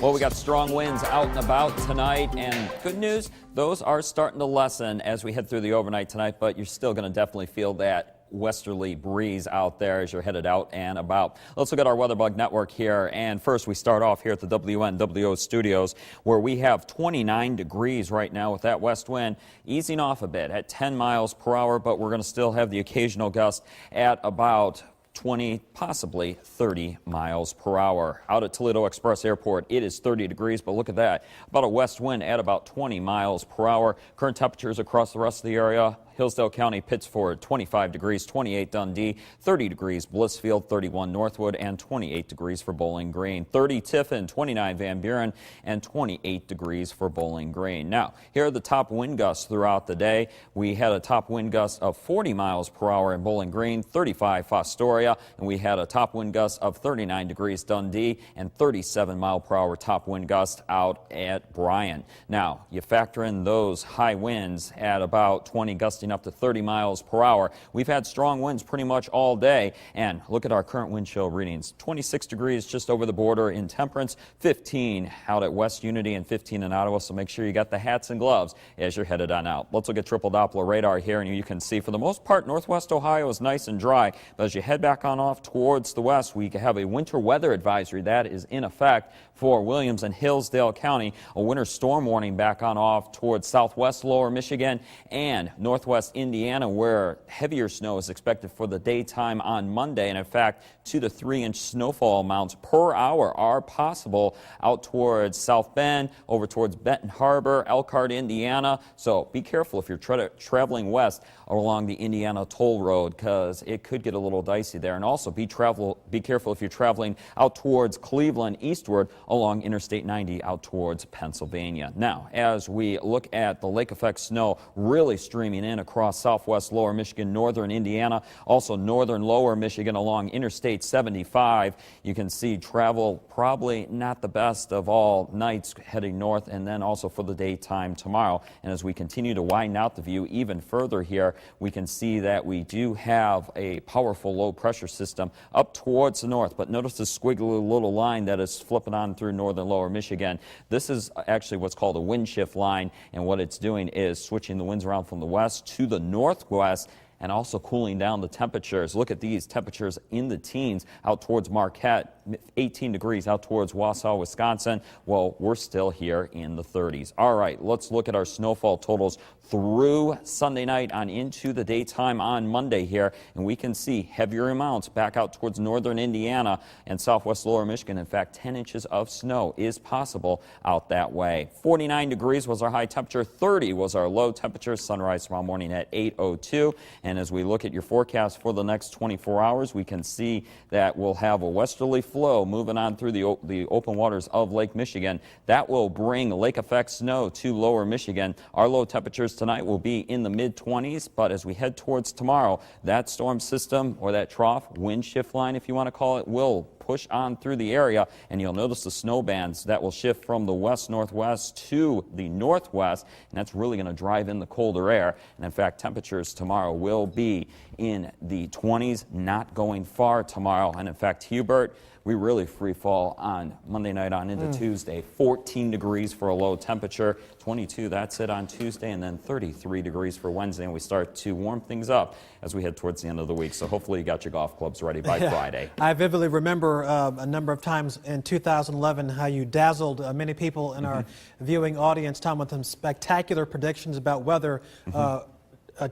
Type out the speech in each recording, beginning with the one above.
Well, we got strong winds out and about tonight, and good news, those are starting to lessen as we head through the overnight tonight, but you're still going to definitely feel that westerly breeze out there as you're headed out and about. Let's look at our WeatherBug network here, and first we start off here at the WNWO studios, where we have 29 degrees right now with that west wind easing off a bit at 10 miles per hour, but we're going to still have the occasional gust at about 20, possibly 30 miles per hour. Out at Toledo Express Airport, it is 30 degrees, but look at that. About a west wind at about 20 miles per hour. Current temperatures across the rest of the area. Hillsdale County, Pittsford, 25 degrees, 28 Dundee, 30 degrees Blissfield, 31 Northwood, and 28 degrees for Bowling Green. 30 Tiffin, 29 Van Buren, and 28 degrees for Bowling Green. Now, here are the top wind gusts throughout the day. We had a top wind gust of 40 miles per hour in Bowling Green, 35 Fostoria, and we had a top wind gust of 39 degrees Dundee and 37 mile per hour top wind gust out at Bryan. Now, you factor in those high winds at about 20 gusting up to 30 miles per hour. We've had strong winds pretty much all day, and look at our current wind chill readings. 26 degrees just over the border in Temperance, 15 out at West Unity, and 15 in Ottawa, so make sure you got the hats and gloves as you're headed on out. Let's look at triple Doppler radar here, and you can see for the most part northwest Ohio is nice and dry, but as you head back on off towards the west, we have a winter weather advisory that is in effect for Williams and Hillsdale County. A winter storm warning back on off towards southwest lower Michigan and northwest Indiana, where heavier snow is expected for the daytime on Monday. And in fact, 2 to 3 inch snowfall amounts per hour are possible out towards South Bend, over towards Benton Harbor, Elkhart, Indiana. So be careful if you're traveling west along the Indiana toll road, because it could get a little dicey there. And also be careful if you're traveling out towards Cleveland eastward along Interstate 90 out towards Pennsylvania. Now, as we look at the lake effect snow really streaming in across southwest lower Michigan, northern Indiana, also northern lower Michigan along Interstate 75, you can see travel probably not the best of all nights heading north, and then also for the daytime tomorrow. And as we continue to widen out the view even further here, we can see that we do have a powerful low pressure system up towards the north, but notice the squiggly little line that is flipping on through northern lower Michigan. This is actually what's called a wind shift line, and what it's doing is switching the winds around from the west to the northwest and also cooling down the temperatures. Look at these temperatures in the teens out towards Marquette, 18 degrees out towards Wausau, Wisconsin. Well, we're still here in the 30s. All right, let's look at our snowfall totals through Sunday night on into the daytime on Monday here, and we can see heavier amounts back out towards northern Indiana and southwest lower Michigan. In fact, 10 inches of snow is possible out that way. 49 degrees was our high temperature, 30 was our low temperature. Sunrise tomorrow morning at 8:02. And as we look at your forecast for the next 24 hours, we can see that we'll have a westerly flow moving on through the open waters of Lake Michigan. That will bring lake effect snow to lower Michigan. Our low temperatures tonight will be in the mid-20s, but as we head towards tomorrow, that storm system, or that trough wind shift line, if you want to call it, will push on through the area, and you'll notice the snow bands that will shift from the west-northwest to the northwest, and that's really going to drive in the colder air. And in fact, temperatures tomorrow will be in the 20s, not going far tomorrow. And in fact, Hubert, we really free fall on Monday night on into Tuesday. 14 degrees for a low temperature, 22, that's it on Tuesday, and then 33 degrees for Wednesday, and we start to warm things up as we head towards the end of the week. So hopefully you got your golf clubs ready by Friday. I vividly remember a number of times in 2011 how you dazzled many people in our viewing audience, Tom, with some spectacular predictions about weather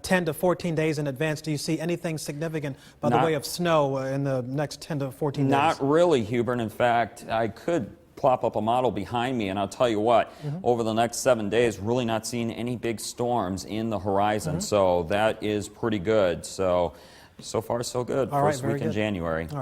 10 to 14 days in advance. Do you see anything significant by the way of snow in the next 10 to 14 days? Not really, Hubert. In fact, I could plop up a model behind me, and I'll tell you what, over the next 7 days, really not seeing any big storms in the horizon. So that is pretty good. So far, so good. All right, First week in January. All right.